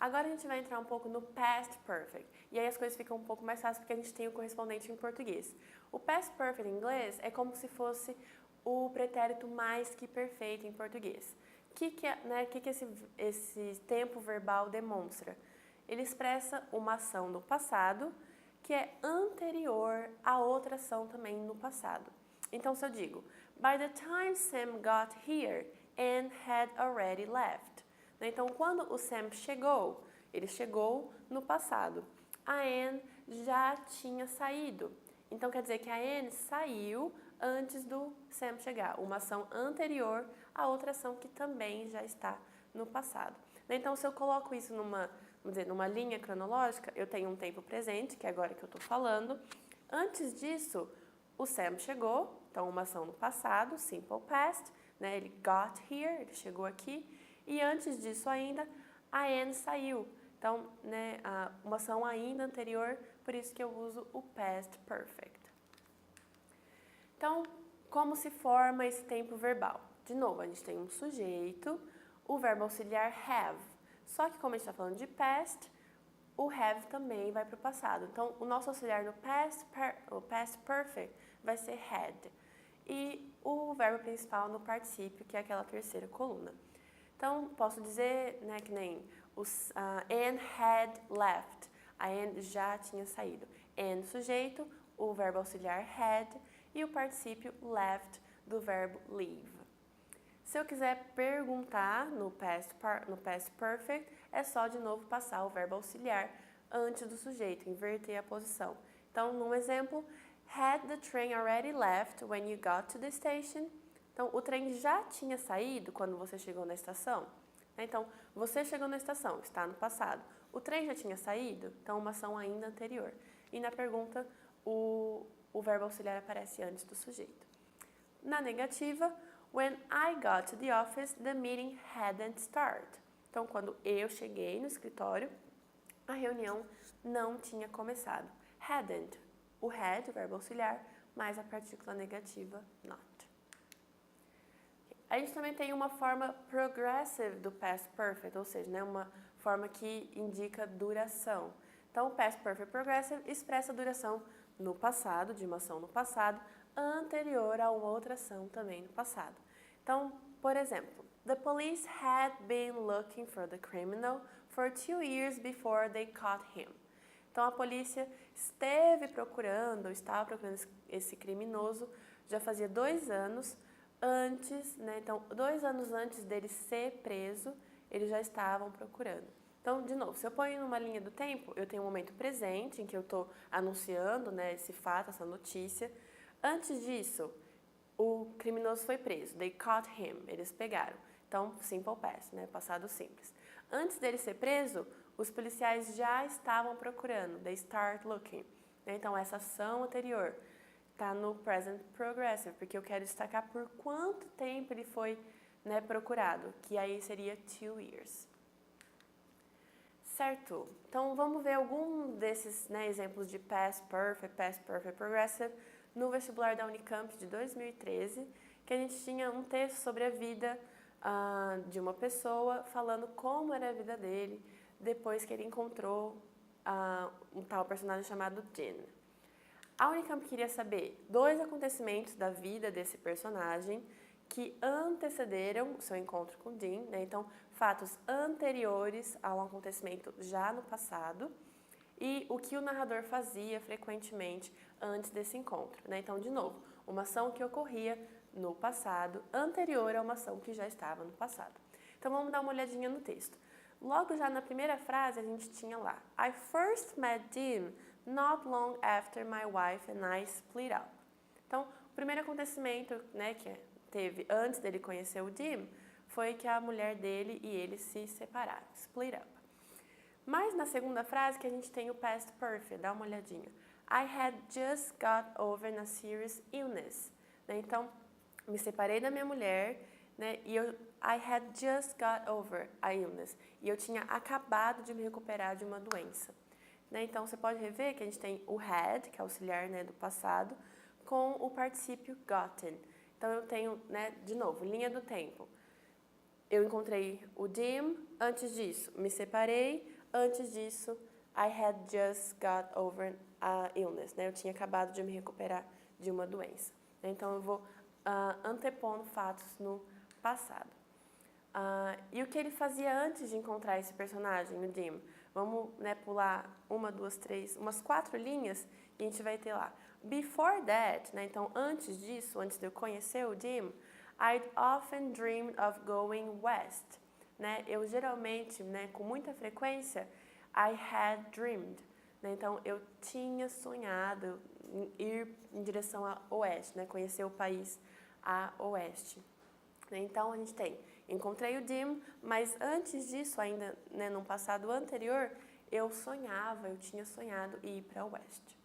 Agora a gente vai entrar um pouco no past perfect. E aí as coisas ficam um pouco mais fáceis porque a gente tem o correspondente em português. O past perfect em inglês é como se fosse o pretérito mais que perfeito em português. O que esse tempo verbal demonstra? Ele expressa uma ação no passado que é anterior a outra ação também no passado. Então, se eu digo, by the time Sam got here, Anne had already left. Então, quando o Sam chegou, ele chegou no passado. A Anne já tinha saído. Então, quer dizer que a Anne saiu antes do Sam chegar. Uma ação anterior a outra ação que também já está no passado. Então, se eu coloco isso numa linha cronológica, eu tenho um tempo presente, que é agora que eu estou falando. Antes disso, o Sam chegou, então uma ação no passado, simple past, né? Ele got here, ele chegou aqui. E antes disso ainda, a Anne saiu. Então, né, uma ação ainda anterior, por isso que eu uso o past perfect. Então, como se forma esse tempo verbal? De novo, a gente tem um sujeito, o verbo auxiliar have. Só que como a gente está falando de past, o have também vai para o passado. Então, o nosso auxiliar no past perfect vai ser had. E o verbo principal no particípio, que é aquela terceira coluna. Então, posso dizer, né, que nem Anne had left. A Anne já tinha saído. Anne, sujeito, o verbo auxiliar had e o particípio left do verbo leave. Se eu quiser perguntar no past perfect, é só de novo passar o verbo auxiliar antes do sujeito, inverter a posição. Então, num exemplo, had the train already left when you got to the station? Então, o trem já tinha saído quando você chegou na estação? Então, você chegou na estação, está no passado. O trem já tinha saído? Então, uma ação ainda anterior. E na pergunta, o verbo auxiliar aparece antes do sujeito. Na negativa, when I got to the office, the meeting hadn't started. Então, quando eu cheguei no escritório, a reunião não tinha começado. Hadn't, o had, o verbo auxiliar, mais a partícula negativa, not. A gente também tem uma forma progressive do past perfect, ou seja, né, uma forma que indica duração. Então, o past perfect progressive expressa a duração no passado, de uma ação no passado, anterior a uma outra ação também no passado. Então, por exemplo, the police had been looking for the criminal for 2 years before they caught him. Então, a polícia estava procurando esse criminoso já fazia 2 anos antes, né? Então, 2 anos antes dele ser preso, eles já estavam procurando. Então, de novo, se eu ponho numa linha do tempo, eu tenho um momento presente em que eu estou anunciando, né, esse fato, essa notícia. Antes disso, o criminoso foi preso. They caught him. Eles pegaram. Então, simple past, né, passado simples. Antes dele ser preso, os policiais já estavam procurando. They start looking. Então, essa ação anterior está no present progressive, porque eu quero destacar por quanto tempo ele foi, né, procurado, que aí seria 2 years. Certo? Então, vamos ver algum desses, né, exemplos de past perfect progressive no vestibular da Unicamp de 2013, que a gente tinha um texto sobre a vida de uma pessoa, falando como era a vida dele depois que ele encontrou um tal personagem chamado Dean. A Unicamp queria saber 2 acontecimentos da vida desse personagem que antecederam o seu encontro com Dean, né? Então, fatos anteriores a um acontecimento já no passado, e o que o narrador fazia frequentemente antes desse encontro, né? Então, de novo, uma ação que ocorria no passado, anterior a uma ação que já estava no passado. Então, vamos dar uma olhadinha no texto. Logo já na primeira frase, a gente tinha lá, I first met Dean not long after my wife and I split up. Então, o primeiro acontecimento, né, que teve antes dele conhecer o Dean foi que a mulher dele e ele se separaram, split up. Mas na segunda frase que a gente tem o past perfect, dá uma olhadinha. I had just got over a serious illness. Né? Então, me separei da minha mulher, né? E I had just got over a illness. E eu tinha acabado de me recuperar de uma doença. Né? Então, você pode rever que a gente tem o had, que é auxiliar, né, do passado, com o particípio gotten. Então, eu tenho, né, de novo, linha do tempo. eu encontrei o dim, antes disso, me separei, antes disso, I had just got over a illness, né? Eu tinha acabado de me recuperar de uma doença. Então, eu vou antepondo fatos no passado. E o que ele fazia antes de encontrar esse personagem, o Dim? Vamos, né, pular uma, duas, três, umas 4 linhas e a gente vai ter lá. Before that, né, então antes disso, antes de eu conhecer o Dim, I'd often dreamed of going west. Né? Eu geralmente, né, com muita frequência, I had dreamed. Né? Então, eu tinha sonhado em ir em direção a oeste, né? Conhecer o país a oeste. Então, a gente tem, encontrei o Dim, mas antes disso, ainda, né, num passado anterior, eu tinha sonhado em ir para o oeste.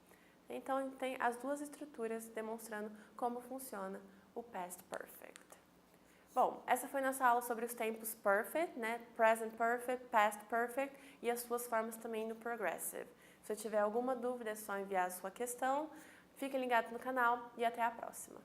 Então, tem as duas estruturas demonstrando como funciona o past perfect. Bom, essa foi nossa aula sobre os tempos perfect, né? Present perfect, past perfect e as suas formas também no progressive. Se eu tiver alguma dúvida, é só enviar a sua questão. Fique ligado no canal e até a próxima.